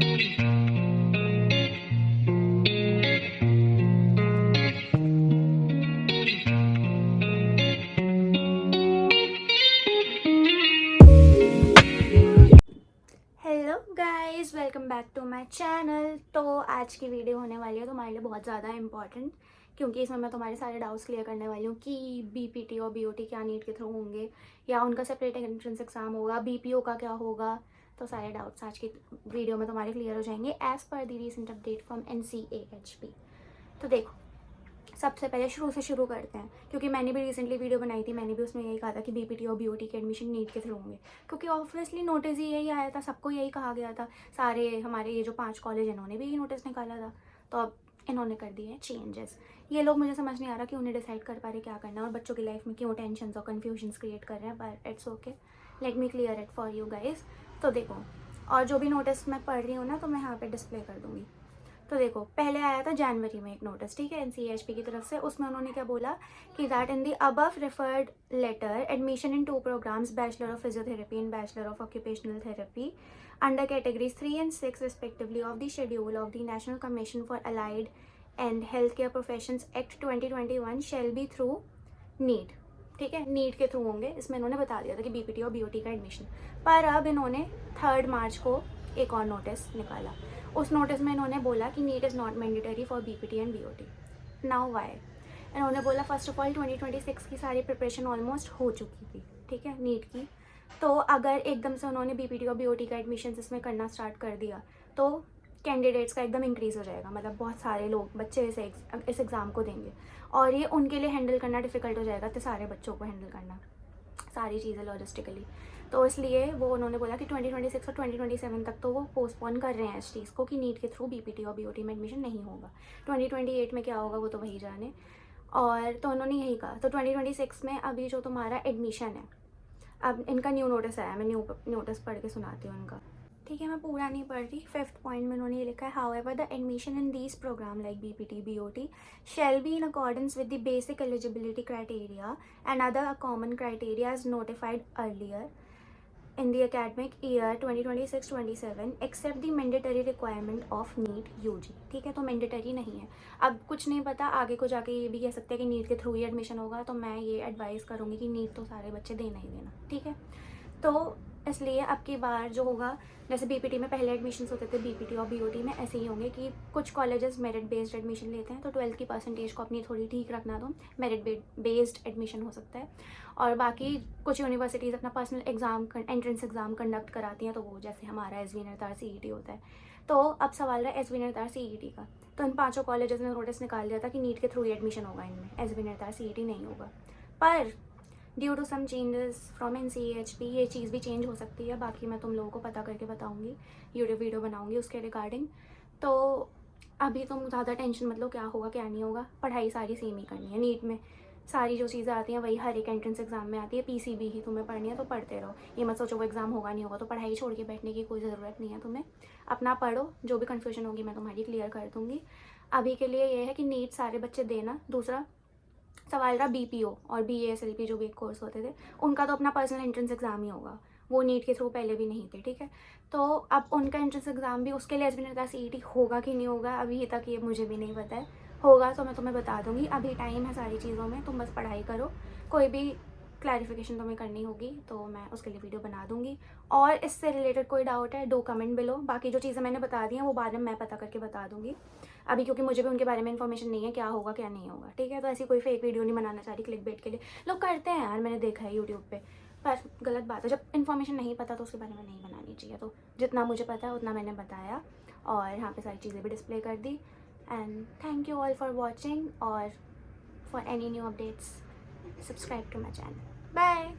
Hello guys, welcome back to my channel. तो आज की वीडियो होने वाली है तुम्हारे लिए बहुत ज़्यादा इम्पॉर्टेंट, क्योंकि इसमें मैं तुम्हारे सारे डाउट्स क्लियर करने वाली हूँ कि बीपीटी और बीओटी क्या नीट के थ्रू होंगे या उनका सेपरेट एंट्रेंस एग्जाम होगा, बीपीओ का क्या होगा। तो सारे डाउट्स आज की वीडियो में तुम्हारे क्लियर हो जाएंगे as per the recent update from NCAHP। तो देखो, सबसे पहले शुरू से शुरू करते हैं, क्योंकि मैंने भी रिसेंटली वीडियो बनाई थी, मैंने भी उसमें यही कहा था कि बीपीटी और बीओटी के एडमिशन नीट के थ्रू होंगे, क्योंकि ऑब्वियसली नोटिस ही यही आया था, सबको यही कहा गया था। सारे हमारे ये जो 5 कॉलेज इन्होंने भी यही नोटिस निकाला था, तो अब इन्होंने कर दिए हैं चेंजेस। ये लोग मुझे समझ नहीं आ रहा कि उन्हें डिसाइड कर पा रहे क्या करना है और बच्चों की लाइफ में क्यों टेंशन और कन्फ्यूजन्स क्रिएट कर रहे हैं, पर it's okay, let me clear it for you guys. तो देखो, और जो भी नोटिस मैं पढ़ रही हूँ ना, तो मैं यहाँ पे डिस्प्ले कर दूँगी। तो देखो, पहले आया था जनवरी में एक नोटिस, ठीक है, NCAHP की तरफ से। उसमें उन्होंने क्या बोला कि that in the above referred letter admission in 2 programmes, bachelor of physiotherapy and bachelor of occupational therapy under categories 3 and 6 respectively of the schedule of the National Commission for Allied and Healthcare Professions Act 2021 shall be through NEET। ठीक है, NEET के through होंगे। इसमें इन्होंने बता दिया था कि बीपीटी और बीओटी का एडमिशन, पर अब इन्होंने 3 मार्च को एक और नोटिस निकाला। उस नोटिस में इन्होंने बोला कि NEET is not mandatory for BPT and BOT. Now why? इन्होंने बोला फर्स्ट ऑफ ऑल 2026 की सारी प्रिपरेशन ऑलमोस्ट हो चुकी थी, ठीक है, नीट की। तो अगर एकदम से उन्होंने बीपीटी और बीओटी का एडमिशन इसमें करना स्टार्ट कर दिया तो कैंडिडेट्स का एकदम इंक्रीज़ हो जाएगा, मतलब बहुत सारे लोग बच्चे इस एग्ज़ाम को देंगे और ये उनके लिए हैंडल करना डिफ़िकल्ट हो जाएगा, तो सारे बच्चों को हैंडल करना सारी चीज़ें लॉजिस्टिकली। तो इसलिए वो उन्होंने बोला कि 2026 और 2027 तक तो वो पोस्टपोन कर रहे हैं इस चीज़ को कि नीट के थ्रू बीपीटी और बीओटी में एडमिशन नहीं होगा। 2028 में क्या होगा वो तो वही जाने। और तो उन्होंने यही कहा। तो 2026 में अभी जो तुम्हारा एडमिशन है, अब इनका न्यू नोटिस आया, मैं न्यू नोटिस पढ़ के सुनाती हूँ इनका, ठीक है, मैं पूरा नहीं पढ़ रही। 5th पॉइंट में उन्होंने ये लिखा है, however the admission in these programme like BPT BOT shall be in accordance with the basic eligibility criteria and other common criteria as notified earlier in the academic year 2026-27 except the mandatory requirement of NEET UG। ठीक है, तो mandatory नहीं है। अब कुछ नहीं पता, आगे को जाके ये भी कह सकते हैं कि नीट के थ्रू ही एडमिशन होगा, तो मैं ये एडवाइस करूँगी कि नीट तो सारे बच्चे देना ही देना, ठीक है। तो इसलिए अब की बार जो होगा, जैसे बीपीटी में पहले एडमिशन्स होते थे, बीपीटी और बीओटी में ऐसे ही होंगे कि कुछ कॉलेजेस मेरिट बेस्ड एडमिशन लेते हैं, तो 12th की परसेंटेज को अपनी थोड़ी ठीक रखना, तो मेरिट बेस्ड एडमिशन हो सकता है। और बाकी कुछ यूनिवर्सिटीज़ अपना personal exam entrance exam conduct कराती हैं, तो वो जैसे हमारा एसवी नरतार CET होता है। तो अब सवाल है एसवी नरतार CET का। तो इन 5 कॉलेजेस ने नोटिस निकाल दिया था कि नीट के थ्रू ही एडमिशन होगा इनमें, एसवी नरतार CET नहीं होगा। पर due to some changes from NCAHP ये चीज़ भी चेंज हो सकती है। बाकी मैं तुम लोगों को पता करके बताऊँगी, यूट्यूब वीडियो बनाऊँगी उसके रिगार्डिंग। तो अभी तुम ज़्यादा टेंशन मत लो, क्या होगा क्या नहीं होगा, पढ़ाई सारी सेम ही करनी है। नीट में सारी जो चीज़ें आती हैं वही हर एक एंट्रेंस एग्जाम में आती है, PCB ही तुम्हें पढ़नी है, तो पढ़ते रहो। ये मत सोचो वो एग्ज़ाम होगा नहीं होगा, तो पढ़ाई छोड़ के बैठने की कोई ज़रूरत नहीं है तुम्हें। अपना पढ़ो, जो भी कन्फ्यूजन होगी मैं तुम्हारी क्लियर कर दूँगी। अभी के लिए ये है कि नीट सारे बच्चे देना। दूसरा सवाल रहा BPO और BASLP जो भी एक कोर्स होते थे, उनका तो अपना पर्सनल एंट्रेंस एग्जाम ही होगा, वो नीट के थ्रू पहले भी नहीं थे, ठीक है। तो अब उनका एंट्रेंस एग्जाम भी, उसके लिए एसबी नरता CET होगा कि नहीं होगा अभी तक ये मुझे भी नहीं पता है। होगा तो मैं तुम्हें बता दूंगी, अभी टाइम है सारी चीज़ों में, तुम बस पढ़ाई करो। कोई भी क्लैरिफिकेशन तुम्हें करनी होगी तो मैं उसके लिए वीडियो बना दूंगी। और इससे रिलेटेड कोई डाउट है, डो कमेंट बिलो। बाकी जो चीज़ें मैंने बता दी हैं वो बाद में मैं पता करके बता दूंगी अभी, क्योंकि मुझे भी उनके बारे में इन्फॉर्मेशन नहीं है क्या होगा क्या नहीं होगा, ठीक है। तो ऐसी कोई फेक वीडियो नहीं बनाना चाह रही क्लिक बेट के लिए। लोग करते हैं यार, मैंने देखा है यूट्यूब पे, पर गलत बात है। जब इन्फॉर्मेशन नहीं पता तो उसके बारे में नहीं बनानी चाहिए। तो जितना मुझे पता है उतना मैंने बताया और यहाँ पे सारी चीज़ें भी डिस्प्ले कर दी। And thank you all for watching, और for any new updates subscribe to my channel. Bye.